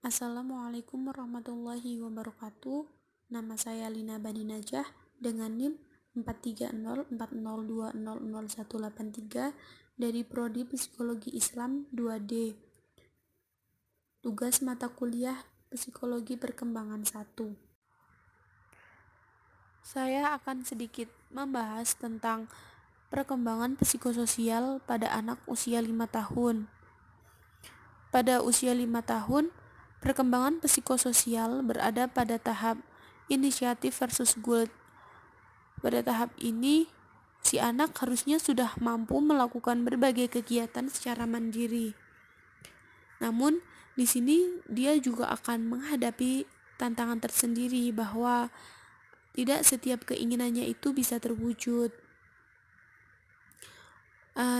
Assalamualaikum warahmatullahi wabarakatuh. Nama saya Lina Bani Najah dengan NIM 43040200183 dari Prodi Psikologi Islam 2D. Tugas mata kuliah Psikologi Perkembangan 1. Saya akan sedikit membahas tentang perkembangan psikososial pada anak usia 5 tahun. Pada usia 5 tahun, perkembangan psikososial berada pada tahap inisiatif versus guilt. Pada tahap ini, si anak harusnya sudah mampu melakukan berbagai kegiatan secara mandiri. Namun, di sini dia juga akan menghadapi tantangan tersendiri bahwa tidak setiap keinginannya itu bisa terwujud.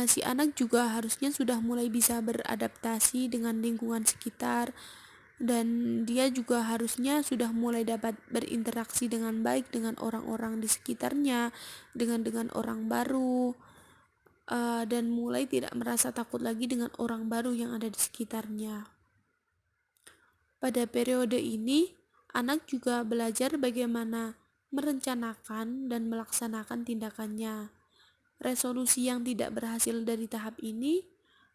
Si anak juga harusnya sudah mulai bisa beradaptasi dengan lingkungan sekitar, dan dia juga harusnya sudah mulai dapat berinteraksi dengan baik dengan orang-orang di sekitarnya, dengan orang baru, dan mulai tidak merasa takut lagi dengan orang baru yang ada di sekitarnya. Pada periode ini, anak juga belajar bagaimana merencanakan dan melaksanakan tindakannya. Resolusi yang tidak berhasil dari tahap ini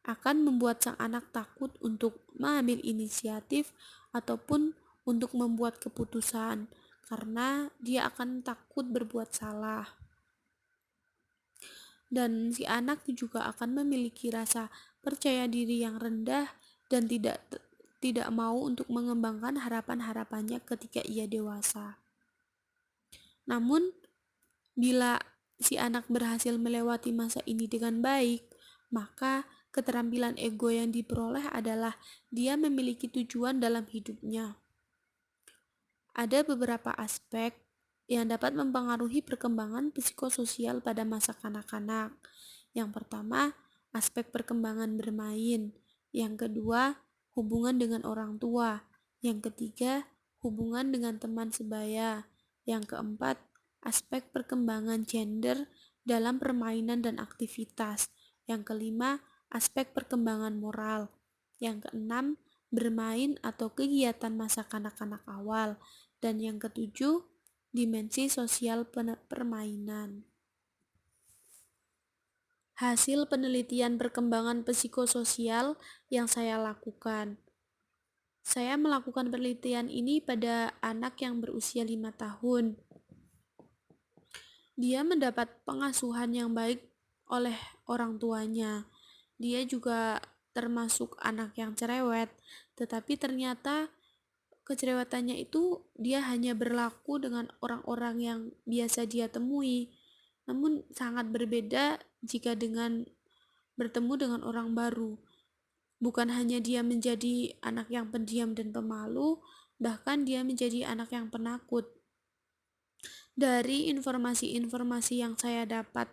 akan membuat sang anak takut untuk mengambil inisiatif ataupun untuk membuat keputusan, karena dia akan takut berbuat salah. Dan si anak juga akan memiliki rasa percaya diri yang rendah dan tidak mau untuk mengembangkan harapan-harapannya ketika ia dewasa. Namun, bila si anak berhasil melewati masa ini dengan baik, maka keterampilan ego yang diperoleh adalah dia memiliki tujuan dalam hidupnya. Ada beberapa aspek yang dapat mempengaruhi perkembangan psikososial pada masa kanak-kanak. Yang pertama, aspek perkembangan bermain. Yang kedua, hubungan dengan orang tua. Yang ketiga, hubungan dengan teman sebaya. Yang keempat, aspek perkembangan gender dalam permainan dan aktivitas. Yang kelima, aspek perkembangan moral. Yang keenam, bermain atau kegiatan masa kanak-kanak awal. Dan yang ketujuh, dimensi sosial permainan. Hasil penelitian perkembangan psikososial yang saya lakukan. Saya melakukan penelitian ini pada anak yang berusia 5 tahun. Dia mendapat pengasuhan yang baik oleh orang tuanya. Dia juga termasuk anak yang cerewet, tetapi ternyata kecerewetannya itu dia hanya berlaku dengan orang-orang yang biasa dia temui. Namun sangat berbeda jika bertemu dengan orang baru. Bukan hanya dia menjadi anak yang pendiam dan pemalu, bahkan dia menjadi anak yang penakut. Dari informasi-informasi yang saya dapat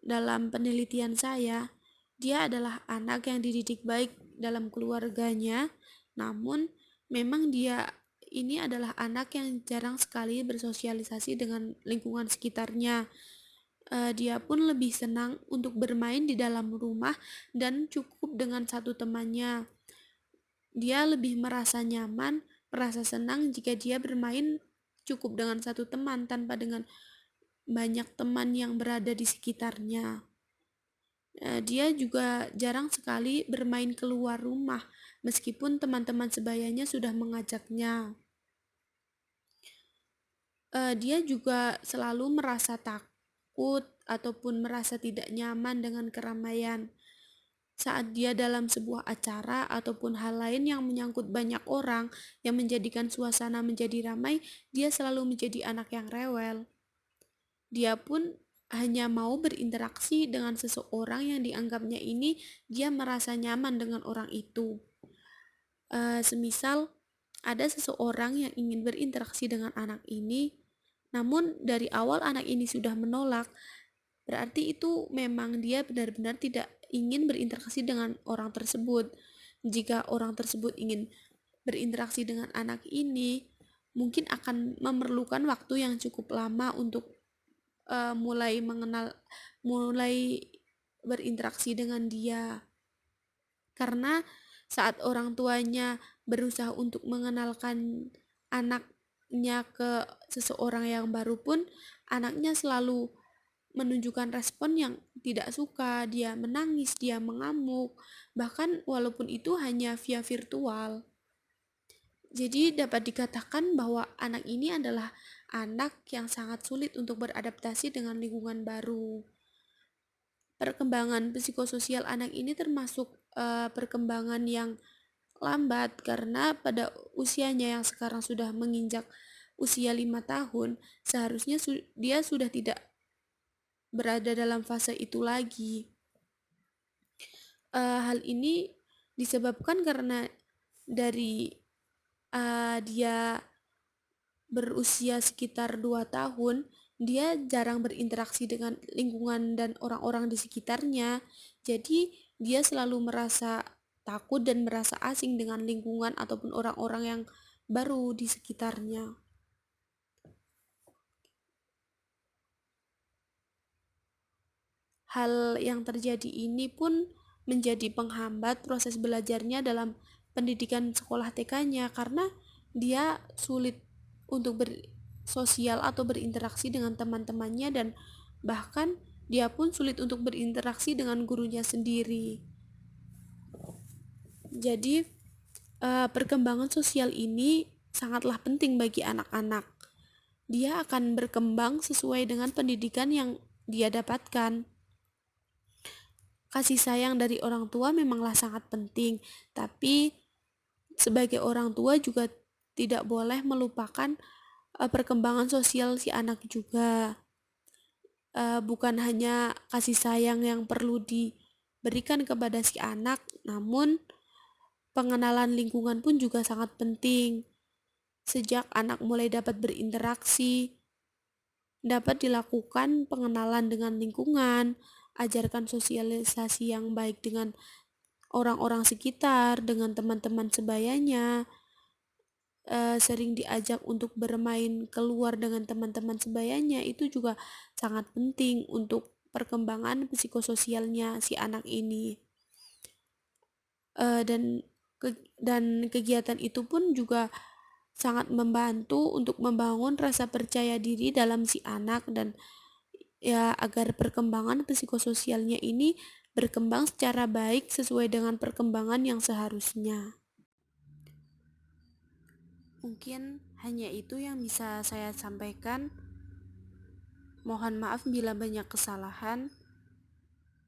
dalam penelitian saya, dia adalah anak yang dididik baik dalam keluarganya, namun memang dia ini adalah anak yang jarang sekali bersosialisasi dengan lingkungan sekitarnya. Dia pun lebih senang untuk bermain di dalam rumah dan cukup dengan satu temannya. Dia lebih merasa nyaman, merasa senang jika dia bermain cukup dengan satu teman tanpa dengan banyak teman yang berada di sekitarnya. Dia juga jarang sekali bermain keluar rumah, meskipun teman-teman sebayanya sudah mengajaknya. Dia juga selalu merasa takut ataupun merasa tidak nyaman dengan keramaian. Saat dia dalam sebuah acara ataupun hal lain yang menyangkut banyak orang yang menjadikan suasana menjadi ramai, dia selalu menjadi anak yang rewel. Dia pun hanya mau berinteraksi dengan seseorang yang dianggapnya ini dia merasa nyaman dengan orang itu. Semisal ada seseorang yang ingin berinteraksi dengan anak ini, namun dari awal anak ini sudah menolak, berarti itu memang dia benar-benar tidak ingin berinteraksi dengan orang tersebut. Jika orang tersebut ingin berinteraksi dengan anak ini, mungkin akan memerlukan waktu yang cukup lama untuk mulai berinteraksi dengan dia. Karena Saat orang tuanya berusaha untuk mengenalkan anaknya ke seseorang yang baru pun, anaknya selalu menunjukkan respon yang tidak suka, dia menangis, dia mengamuk, bahkan walaupun itu hanya via virtual. Jadi dapat dikatakan bahwa anak ini adalah anak yang sangat sulit untuk beradaptasi dengan lingkungan baru. Perkembangan psikososial anak ini termasuk perkembangan yang lambat karena pada usianya yang sekarang sudah menginjak usia 5 tahun, seharusnya dia sudah tidak berada dalam fase itu lagi. Hal ini disebabkan karena dari dia berusia sekitar 2 tahun, dia jarang berinteraksi dengan lingkungan dan orang-orang di sekitarnya. Jadi, dia selalu merasa takut dan merasa asing dengan lingkungan ataupun orang-orang yang baru di sekitarnya. Hal yang terjadi ini pun menjadi penghambat proses belajarnya dalam pendidikan sekolah TK-nya karena dia sulit untuk bersosial atau berinteraksi dengan teman-temannya dan bahkan dia pun sulit untuk berinteraksi dengan gurunya sendiri. Jadi perkembangan sosial ini sangatlah penting bagi anak-anak. Dia akan berkembang sesuai dengan pendidikan yang dia dapatkan. Kasih sayang dari orang tua memanglah sangat penting, tapi sebagai orang tua juga tidak boleh melupakan perkembangan sosial si anak juga. Bukan hanya kasih sayang yang perlu diberikan kepada si anak, namun pengenalan lingkungan pun juga sangat penting. Sejak anak mulai dapat berinteraksi, dapat dilakukan pengenalan dengan lingkungan, ajarkan sosialisasi yang baik dengan orang-orang sekitar, dengan teman-teman sebayanya, sering diajak untuk bermain keluar dengan teman-teman sebayanya, itu juga sangat penting untuk perkembangan psikososialnya si anak ini. Dan kegiatan itu pun juga sangat membantu untuk membangun rasa percaya diri dalam si anak dan ya agar perkembangan psikososialnya ini berkembang secara baik sesuai dengan perkembangan yang seharusnya. Mungkin hanya itu yang bisa saya sampaikan. Mohon maaf bila banyak kesalahan.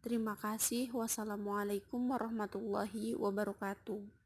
Terima kasih. Wassalamualaikum warahmatullahi wabarakatuh.